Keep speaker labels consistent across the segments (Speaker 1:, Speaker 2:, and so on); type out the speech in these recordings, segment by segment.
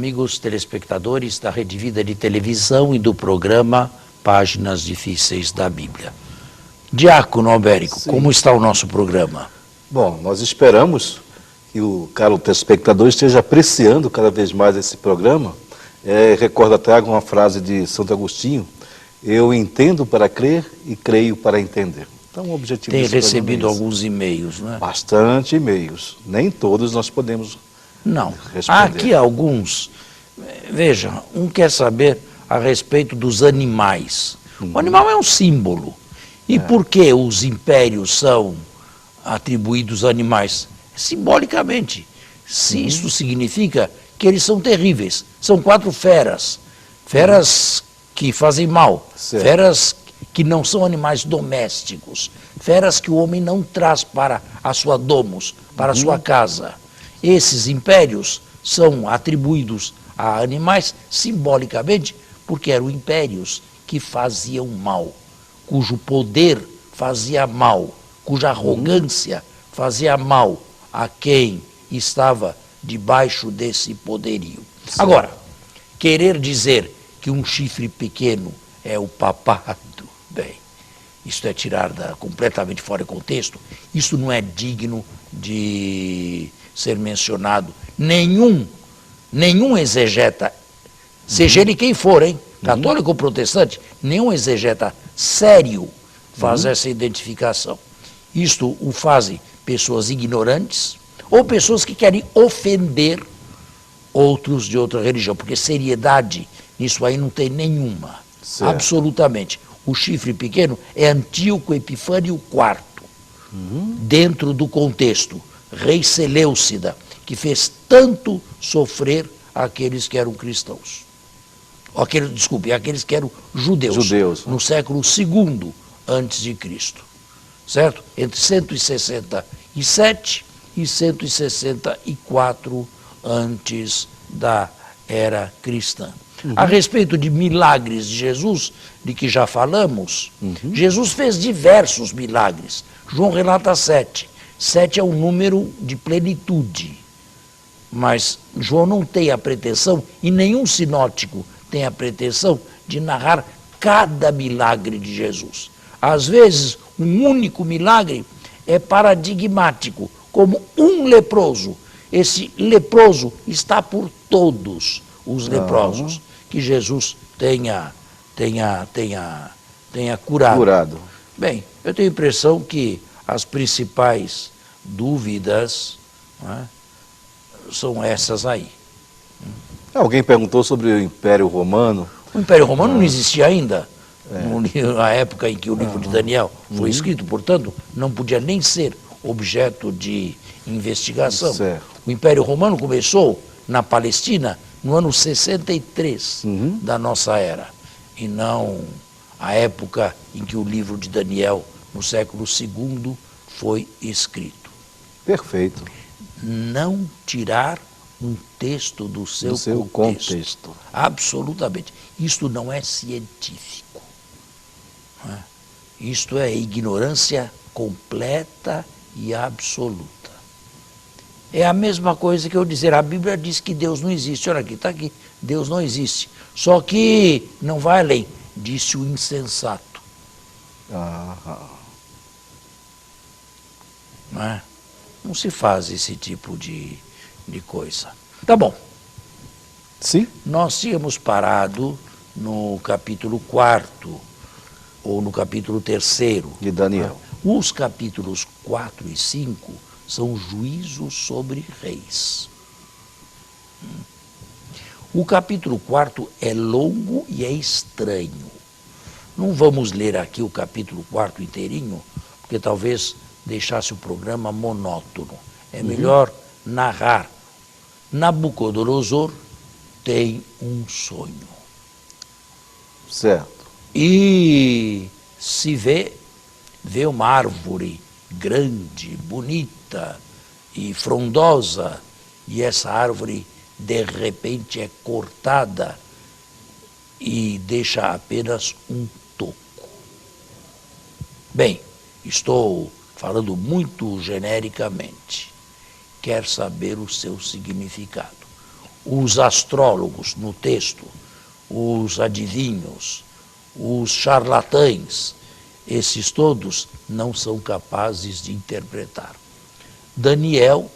Speaker 1: amigos telespectadores da Rede Vida de Televisão e do programa Páginas Difíceis da Bíblia. Diácono Albérico,
Speaker 2: Sim.
Speaker 1: Como está o nosso programa?
Speaker 2: Bom, nós esperamos que o caro telespectador esteja apreciando cada vez mais esse programa. Recordo até uma frase de Santo Agostinho: eu entendo para crer e creio para entender. Então, o objetivo
Speaker 1: Tem
Speaker 2: desse programa
Speaker 1: recebido
Speaker 2: é esse.
Speaker 1: alguns e-mails, não é?
Speaker 2: Bastante e-mails. Nem todos nós podemos
Speaker 1: Não.
Speaker 2: responder.
Speaker 1: Há aqui alguns. Veja, um quer saber a respeito dos animais. O animal é um símbolo. E por que os impérios são atribuídos a animais? Simbolicamente. Se isso significa que eles são terríveis. São 4 feras. Feras que fazem mal.
Speaker 2: Certo.
Speaker 1: Feras que não são animais domésticos. Feras que o homem não traz para a sua domus, para a sua casa. Esses impérios são atribuídos a animais simbolicamente porque eram impérios que faziam mal, cujo poder fazia mal, cuja arrogância fazia mal a quem estava debaixo desse poderio.
Speaker 2: Certo.
Speaker 1: Agora, querer dizer que um chifre pequeno é o papado, bem, isso é tirar completamente fora de contexto, isso não é digno de ser mencionado. Nenhum exegeta, seja ele quem for, hein, católico ou protestante, nenhum exegeta sério faz essa identificação. Isto o fazem pessoas ignorantes ou pessoas que querem ofender outros de outra religião, porque seriedade nisso aí não tem nenhuma.
Speaker 2: Certo.
Speaker 1: Absolutamente. O chifre pequeno é Antíoco Epifânio IV, dentro do contexto, rei Seleucida, que fez tanto sofrer aqueles que eram cristãos. Aqueles que eram judeus. No século II antes de Cristo. Certo? Entre 167 e 164 antes da era cristã. A respeito de milagres de Jesus, de que já falamos, Jesus fez diversos milagres. João relata 7. 7 é um número de plenitude. Mas João não tem a pretensão, e nenhum sinótico tem a pretensão de narrar cada milagre de Jesus. Às vezes, um único milagre é paradigmático, como um leproso. Esse leproso está por todos os leprosos que Jesus tenha curado. Bem, eu tenho a impressão que as principais dúvidas, não é, são essas aí.
Speaker 2: Alguém perguntou sobre o Império Romano.
Speaker 1: O Império Romano não existia ainda, na época em que o livro de Daniel foi escrito, portanto, não podia nem ser objeto de investigação.
Speaker 2: Certo.
Speaker 1: O Império Romano começou na Palestina no ano 63 da nossa era, e não a época em que o livro de Daniel, no século II, foi escrito.
Speaker 2: Perfeito.
Speaker 1: Não tirar um texto do seu contexto. Absolutamente. Isto não é científico. Não é? Isto é ignorância completa e absoluta. É a mesma coisa que eu dizer, a Bíblia diz que Deus não existe. Olha aqui, está aqui, Deus não existe. Só que não vai além, disse o insensato. Não é? Não se faz esse tipo de coisa. Tá bom.
Speaker 2: Sim?
Speaker 1: Nós tínhamos parado no capítulo 4 ou no capítulo 3
Speaker 2: De Daniel.
Speaker 1: Os capítulos 4 e 5 são juízos sobre reis. O capítulo 4 é longo e é estranho. Não vamos ler aqui o capítulo 4 inteirinho, porque talvez deixasse o programa monótono. É melhor narrar. Nabucodonosor tem um sonho.
Speaker 2: Certo.
Speaker 1: E se vê uma árvore grande, bonita e frondosa, e essa árvore de repente é cortada e deixa apenas um toco. Bem, estou falando muito genericamente. Quer saber o seu significado. os astrólogos no texto, os adivinhos, os charlatães, esses todos não são capazes de interpretar. Daniel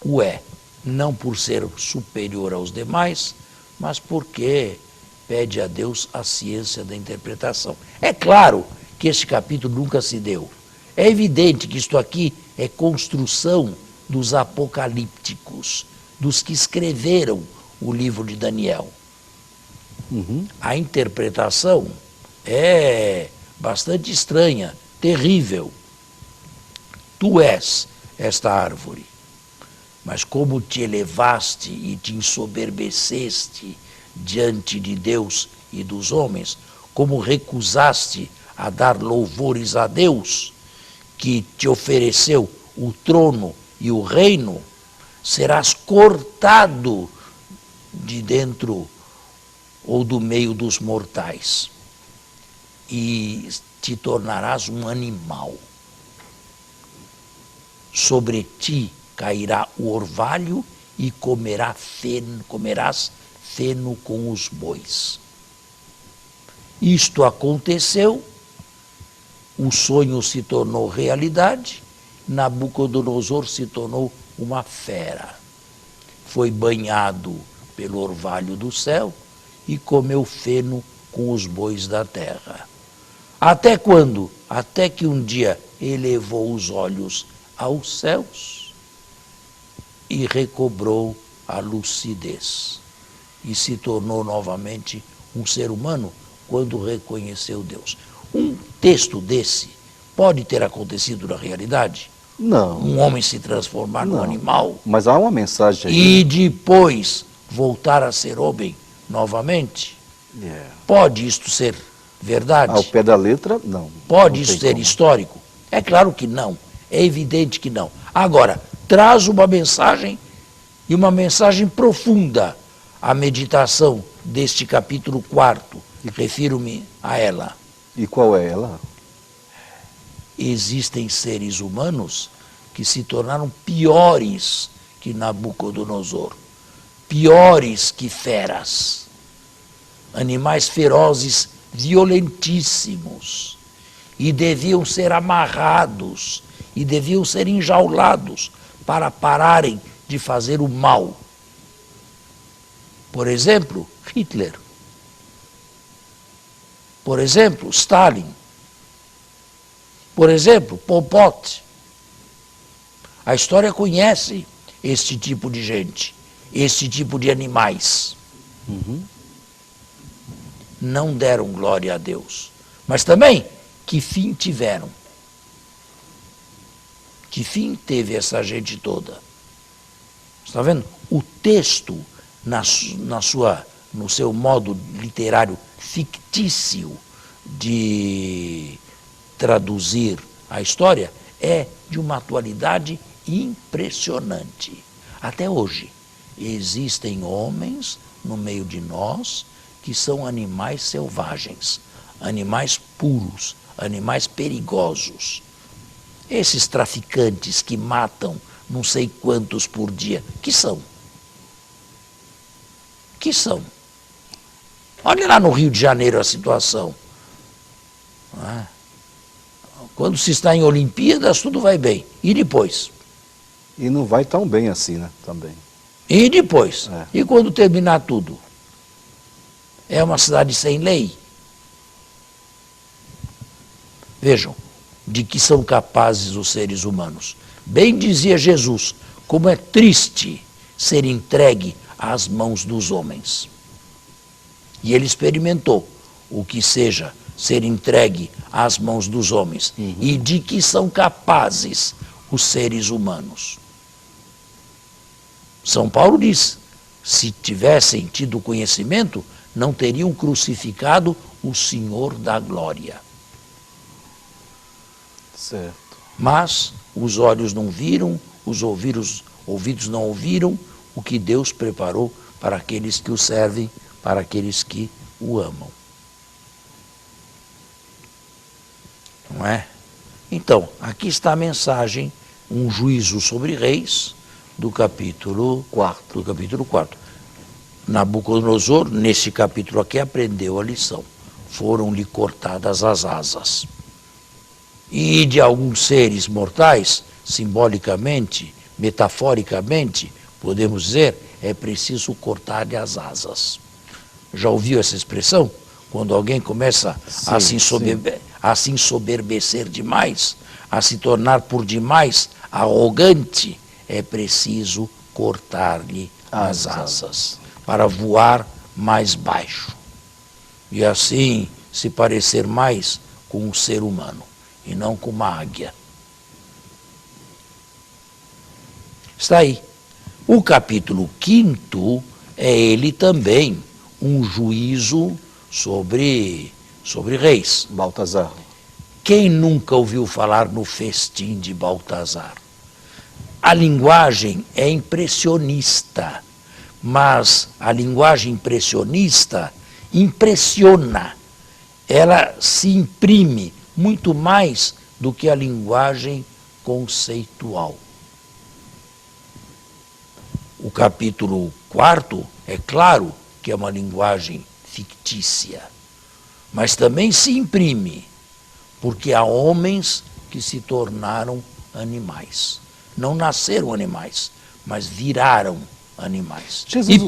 Speaker 1: o é, não por ser superior aos demais, mas porque pede a Deus a ciência da interpretação. É claro que este capítulo nunca se deu. É evidente que isto aqui é construção dos apocalípticos, dos que escreveram o livro de Daniel. A interpretação é bastante estranha, terrível. Tu és esta árvore, mas como te elevaste e te ensoberbeceste diante de Deus e dos homens, como recusaste a dar louvores a Deus, que te ofereceu o trono e o reino, serás cortado de dentro ou do meio dos mortais e te tornarás um animal. Sobre ti cairá o orvalho e comerás feno com os bois. Isto aconteceu, o sonho se tornou realidade, Nabucodonosor se tornou uma fera. Foi banhado pelo orvalho do céu e comeu feno com os bois da terra. Até quando? Até que um dia elevou os olhos aos céus e recobrou a lucidez. E se tornou novamente um ser humano quando reconheceu Deus. Um texto desse pode ter acontecido na realidade?
Speaker 2: Não.
Speaker 1: Um homem se transformar num animal
Speaker 2: Mas há uma mensagem aí.
Speaker 1: e depois voltar a ser homem novamente? Pode isto ser verdade?
Speaker 2: Ao pé da letra, não.
Speaker 1: Pode
Speaker 2: Não
Speaker 1: isso
Speaker 2: tem
Speaker 1: ser
Speaker 2: como.
Speaker 1: histórico? É claro que não. É evidente que não. Agora, traz uma mensagem, e uma mensagem profunda, a meditação deste capítulo 4. Refiro-me a ela.
Speaker 2: E qual é ela?
Speaker 1: Existem seres humanos que se tornaram piores que Nabucodonosor, piores que feras, animais ferozes, violentíssimos, e deviam ser amarrados, e deviam ser enjaulados para pararem de fazer o mal. Por exemplo, Hitler. Por exemplo, Stalin. Por exemplo, Pol Pot. A história conhece este tipo de gente, este tipo de animais. Não deram glória a Deus. Mas também, que fim tiveram? Que fim teve essa gente toda? Está vendo? O texto, no seu modo literário fictício de traduzir a história, é de uma atualidade impressionante. Até hoje, existem homens no meio de nós que são animais selvagens, animais puros, animais perigosos. Esses traficantes que matam não sei quantos por dia, que são? Que são? Olha lá no Rio de Janeiro a situação. Não é? Quando se está em Olimpíadas, tudo vai bem. E depois?
Speaker 2: E não vai tão bem assim, né? Também.
Speaker 1: E depois?
Speaker 2: É.
Speaker 1: E quando terminar tudo? É uma cidade sem lei? Vejam, de que são capazes os seres humanos. Bem dizia Jesus, como é triste ser entregue às mãos dos homens. E ele experimentou o que seja ser entregue às mãos dos homens. E de que são capazes os seres humanos. São Paulo diz, se tivessem tido conhecimento, não teriam crucificado o Senhor da glória.
Speaker 2: Certo.
Speaker 1: Mas os olhos não viram, os ouvidos não ouviram o que Deus preparou para aqueles que o servem, para aqueles que o amam. Não é? Então, aqui está a mensagem, um juízo sobre reis, do capítulo 4. Nabucodonosor, nesse capítulo aqui, aprendeu a lição. Foram-lhe cortadas as asas. E de alguns seres mortais, simbolicamente, metaforicamente, podemos dizer, é preciso cortar-lhe as asas. Já ouviu essa expressão? Quando alguém começa a se ensoberbecer demais, a se tornar por demais arrogante, é preciso cortar-lhe as asas para voar mais baixo. E assim se parecer mais com um ser humano e não com uma águia. Está aí. O capítulo 5 é ele também um juízo sobre reis.
Speaker 2: Baltazar.
Speaker 1: Quem nunca ouviu falar no festim de Baltazar? A linguagem é impressionista, mas a linguagem impressionista impressiona. Ela se imprime muito mais do que a linguagem conceitual. O capítulo 4, é claro que é uma linguagem fictícia, mas também se imprime, porque há homens que se tornaram animais. Não nasceram animais, mas viraram animais.
Speaker 2: Jesus...
Speaker 1: E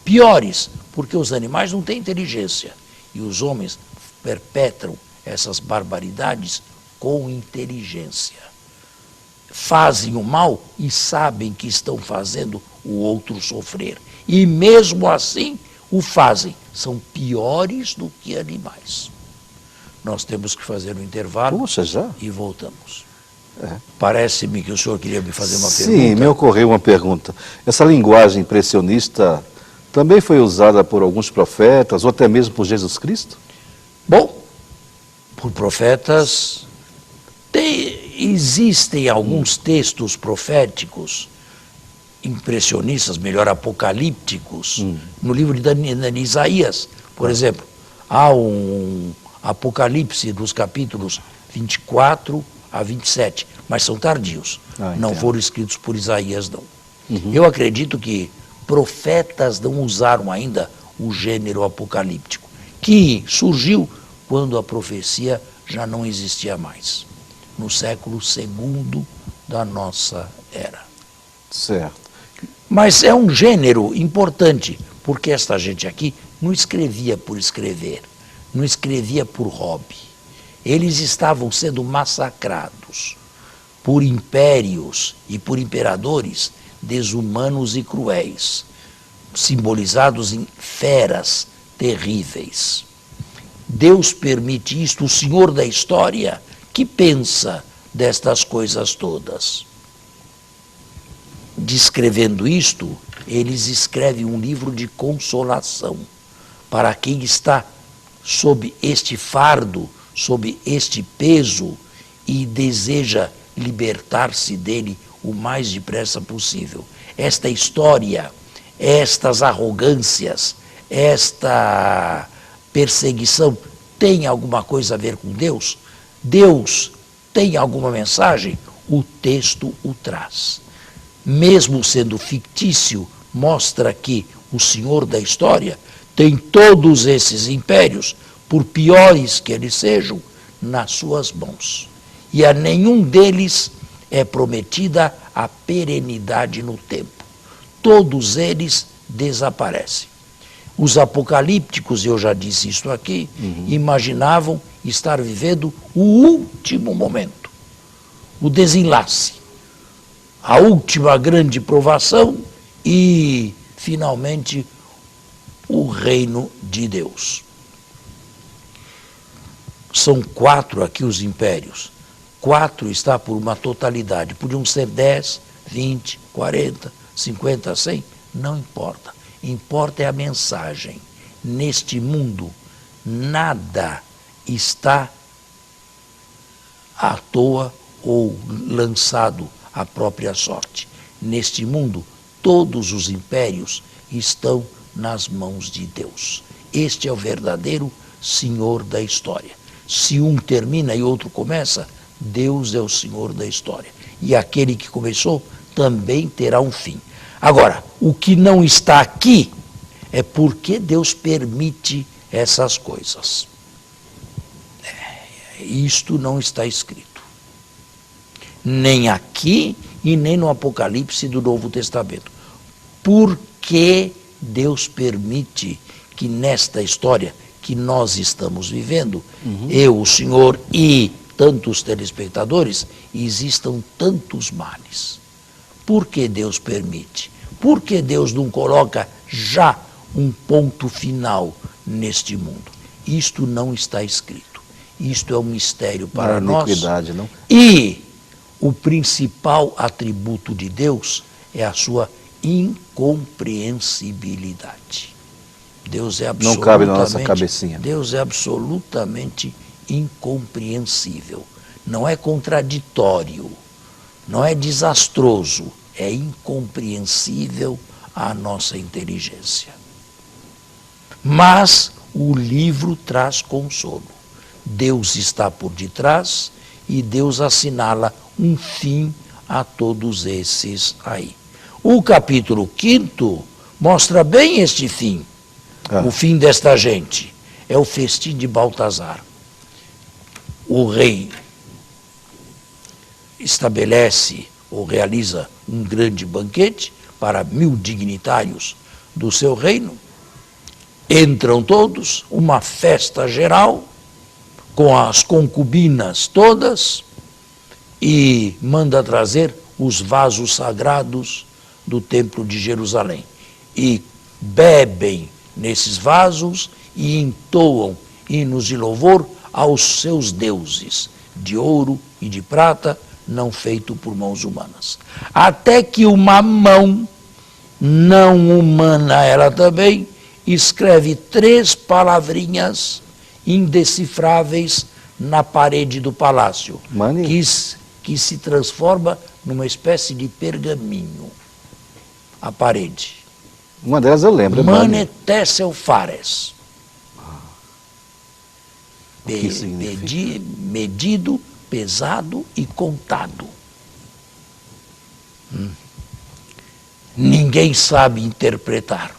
Speaker 1: piores, porque os animais não têm inteligência e os homens perpetram essas barbaridades com inteligência. Fazem o mal e sabem que estão fazendo o outro sofrer. E mesmo assim o fazem. São piores do que animais. Nós temos que fazer um intervalo.
Speaker 2: Puxa, já?
Speaker 1: E voltamos. Parece-me que o senhor queria me fazer uma pergunta.
Speaker 2: Sim, me ocorreu uma pergunta. Essa linguagem impressionista também foi usada por alguns profetas, ou até mesmo por Jesus Cristo?
Speaker 1: Bom, por profetas, existem alguns textos proféticos, impressionistas, melhor, apocalípticos, no livro de Isaías, por exemplo. Há um Apocalipse dos capítulos 24 a 27, mas são tardios. Não foram escritos por Isaías, não. Eu acredito que profetas não usaram ainda o gênero apocalíptico, que surgiu quando a profecia já não existia mais, no século II da nossa era.
Speaker 2: Certo.
Speaker 1: Mas é um gênero importante, porque esta gente aqui não escrevia por escrever, não escrevia por hobby. Eles estavam sendo massacrados por impérios e por imperadores desumanos e cruéis, simbolizados em feras terríveis. Deus permite isto, o Senhor da história, que pensa destas coisas todas. Descrevendo isto, eles escrevem um livro de consolação para quem está sob este fardo, sob este peso e deseja libertar-se dele o mais depressa possível. Esta história, estas arrogâncias, esta perseguição tem alguma coisa a ver com Deus? Deus tem alguma mensagem? O texto o traz. Mesmo sendo fictício, mostra que o Senhor da história tem todos esses impérios, por piores que eles sejam, nas suas mãos. E a nenhum deles é prometida a perenidade no tempo. Todos eles desaparecem. Os apocalípticos, eu já disse isso aqui, imaginavam estar vivendo o último momento, o desenlace, a última grande provação e, finalmente, o reino de Deus. São 4 aqui os impérios. 4 está por uma totalidade. Podiam ser 10, 20, 40, 50, 100, não importa. Importa é a mensagem. Neste mundo, nada está à toa ou lançado à própria sorte. Neste mundo, todos os impérios estão nas mãos de Deus. Este é o verdadeiro Senhor da história. Se um termina e outro começa, Deus é o Senhor da história. E aquele que começou também terá um fim. Agora, o que não está aqui é porque Deus permite essas coisas. Isto não está escrito. Nem aqui e nem no Apocalipse do Novo Testamento. Por que Deus permite que nesta história que nós estamos vivendo, eu, o senhor e tantos telespectadores, existam tantos males? Por que Deus permite? Por que Deus não coloca já um ponto final neste mundo? Isto não está escrito. Isto é um mistério para nós.
Speaker 2: Iniquidade, não?
Speaker 1: E o principal atributo de Deus é a sua incompreensibilidade. Deus é absolutamente,
Speaker 2: não cabe na nossa cabecinha.
Speaker 1: Deus é absolutamente incompreensível. Não é contraditório, não é desastroso, é incompreensível à nossa inteligência. Mas o livro traz consolo. Deus está por detrás e Deus assinala um fim a todos esses aí. O capítulo 5 mostra bem este fim. O fim desta gente é o festim de Baltazar. O rei estabelece ou realiza um grande banquete para 1000 dignitários do seu reino. Entram todos, uma festa geral, com as concubinas todas, e manda trazer os vasos sagrados do templo de Jerusalém. E bebem nesses vasos e entoam hinos de louvor aos seus deuses, de ouro e de prata, não feito por mãos humanas. Até que uma mão, não humana ela também, escreve 3 palavrinhas indecifráveis na parede do palácio, que se transforma numa espécie de pergaminho. A parede.
Speaker 2: Uma delas eu lembro.
Speaker 1: Mane tessel fares. Medido, pesado e contado. Ninguém sabe interpretar,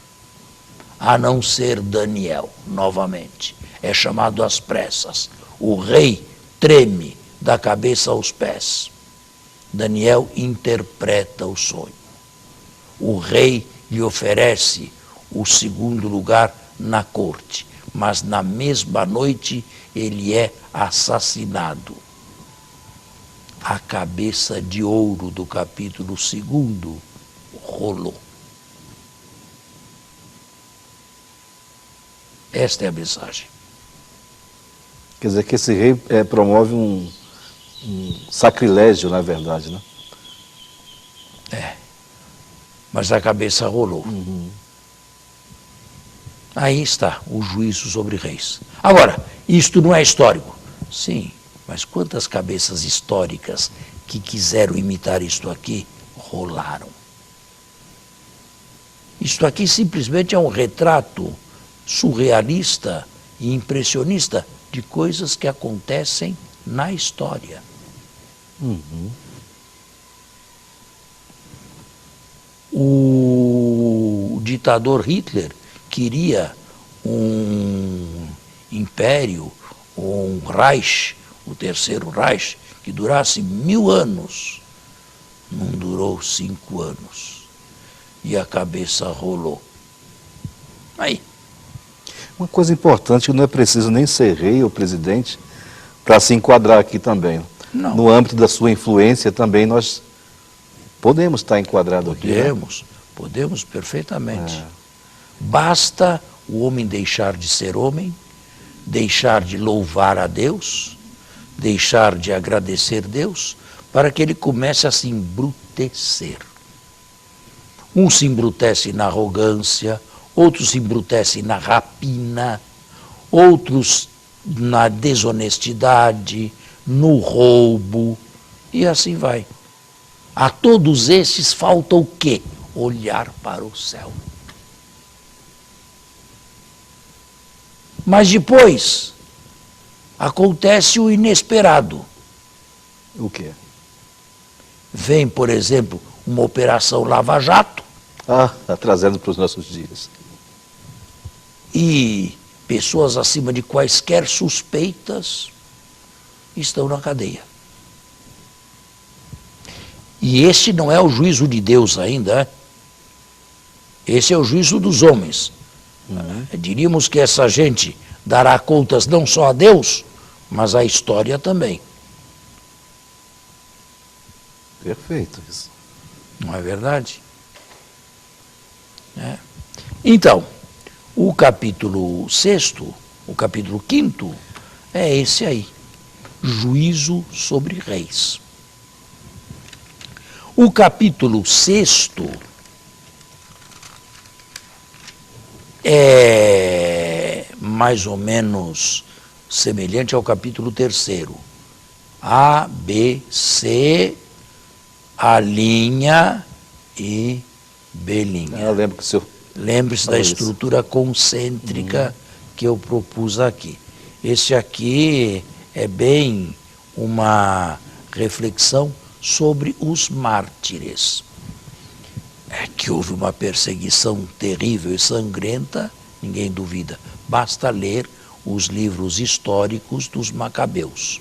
Speaker 1: a não ser Daniel, novamente. É chamado às pressas. O rei treme da cabeça aos pés. Daniel interpreta o sonho. O rei lhe oferece o 2º lugar na corte, mas na mesma noite ele é assassinado. A cabeça de ouro do capítulo 2 rolou. Esta é a mensagem.
Speaker 2: Quer dizer que esse rei promove um sacrilégio, na verdade, né?
Speaker 1: Mas a cabeça rolou. Aí está o juízo sobre reis. Agora, isto não é histórico? Sim, mas quantas cabeças históricas que quiseram imitar isto aqui rolaram? Isto aqui simplesmente é um retrato surrealista e impressionista de coisas que acontecem na história. O ditador Hitler queria um império, um Reich, o Terceiro Reich, que durasse 1000 anos. Não durou 5 anos. E a cabeça rolou. Aí.
Speaker 2: Uma coisa importante, que não é preciso nem ser rei ou presidente para se enquadrar aqui também.
Speaker 1: Não.
Speaker 2: No âmbito da sua influência também nós podemos estar enquadrados aqui.
Speaker 1: Podemos perfeitamente. Basta o homem deixar de ser homem, deixar de louvar a Deus, deixar de agradecer Deus, para que ele comece a se embrutecer. Um se embrutece na arrogância, outros se embrutecem na rapina, outros na desonestidade, no roubo, e assim vai. A todos esses falta o quê? Olhar para o céu. Mas depois acontece o inesperado.
Speaker 2: O quê?
Speaker 1: Vem, por exemplo, uma operação lava-jato.
Speaker 2: Trazendo para os nossos dias.
Speaker 1: E pessoas acima de quaisquer suspeitas estão na cadeia. E esse não é o juízo de Deus ainda, esse é o juízo dos homens. Diríamos que essa gente dará contas não só a Deus, mas à história também.
Speaker 2: Perfeito isso.
Speaker 1: Não é verdade? Então, o capítulo 6º, o capítulo 5º, é esse aí, juízo sobre reis. O capítulo 6º é mais ou menos semelhante ao capítulo 3º. A, B, C, A linha e B linha.
Speaker 2: Eu lembro que o senhor...
Speaker 1: Lembre-se da estrutura concêntrica que eu propus aqui. Esse aqui é bem uma reflexão sobre os mártires. É que houve uma perseguição terrível e sangrenta, ninguém duvida. Basta ler os livros históricos dos Macabeus.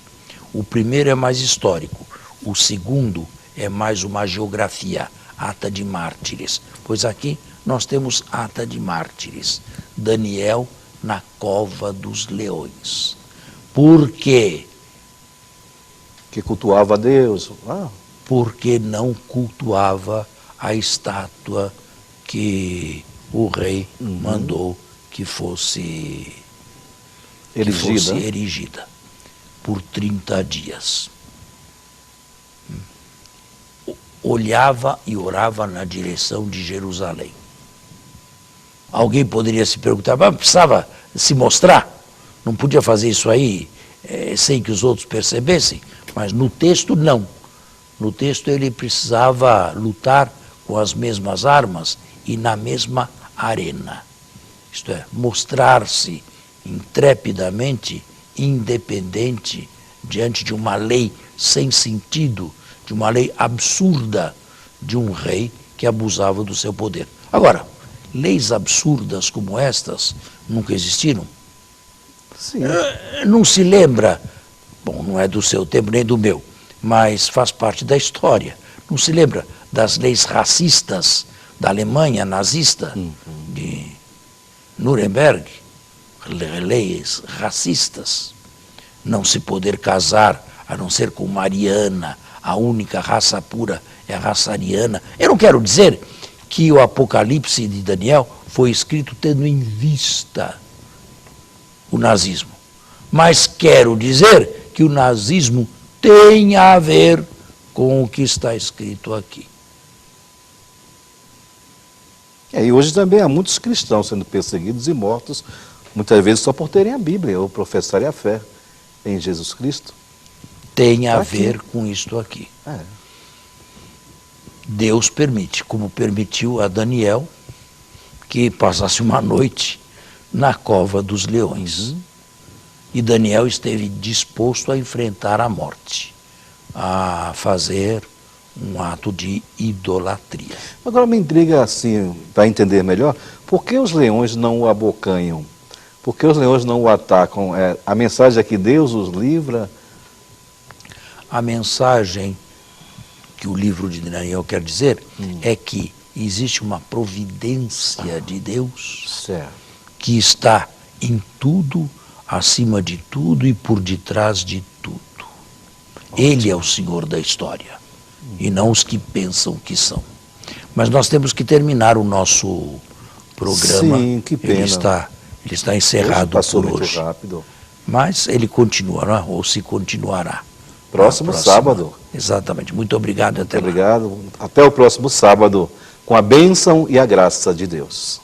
Speaker 1: O primeiro é mais histórico, o segundo é mais uma geografia, ata de mártires. Pois aqui nós temos ata de mártires. Daniel na cova dos leões. Por quê?
Speaker 2: Que cultuava a Deus.
Speaker 1: Porque não cultuava a estátua que o rei mandou que fosse erigida por 30 dias. Olhava e orava na direção de Jerusalém. Alguém poderia se perguntar, mas precisava se mostrar? Não podia fazer isso aí sem que os outros percebessem? Mas no texto, não. No texto ele precisava lutar com as mesmas armas e na mesma arena. Isto é, mostrar-se intrepidamente independente diante de uma lei sem sentido, de uma lei absurda de um rei que abusava do seu poder. Agora, leis absurdas como estas nunca existiram?
Speaker 2: Sim.
Speaker 1: Não se lembra, bom, não é do seu tempo nem do meu, mas faz parte da história. Não se lembra das leis racistas da Alemanha nazista, de Nuremberg, leis racistas. Não se poder casar, a não ser com Mariana, a única raça pura é a raça ariana. Eu não quero dizer que o Apocalipse de Daniel foi escrito tendo em vista o nazismo. Mas quero dizer que o nazismo tem a ver com o que está escrito aqui.
Speaker 2: E hoje também há muitos cristãos sendo perseguidos e mortos, muitas vezes só por terem a Bíblia ou professarem a fé em Jesus Cristo.
Speaker 1: Tem a ver com isto aqui. Deus permite, como permitiu a Daniel, que passasse uma noite na cova dos leões. E Daniel esteve disposto a enfrentar a morte, a fazer um ato de idolatria.
Speaker 2: Agora me intriga assim, para entender melhor, por que os leões não o abocanham? Por que os leões não o atacam? A mensagem é que Deus os livra?
Speaker 1: A mensagem que o livro de Daniel quer dizer é que existe uma providência de Deus que está em tudo, acima de tudo e por detrás de tudo. Ele é o Senhor da história e não os que pensam que são. Mas nós temos que terminar o nosso programa.
Speaker 2: Sim, que pena.
Speaker 1: Ele está encerrado
Speaker 2: passou
Speaker 1: por
Speaker 2: muito
Speaker 1: hoje.
Speaker 2: Rápido.
Speaker 1: Mas ele continuará, ou se continuará.
Speaker 2: Próximo sábado.
Speaker 1: Exatamente. Muito obrigado. Até lá.
Speaker 2: Obrigado. Até o próximo sábado, com a bênção e a graça de Deus.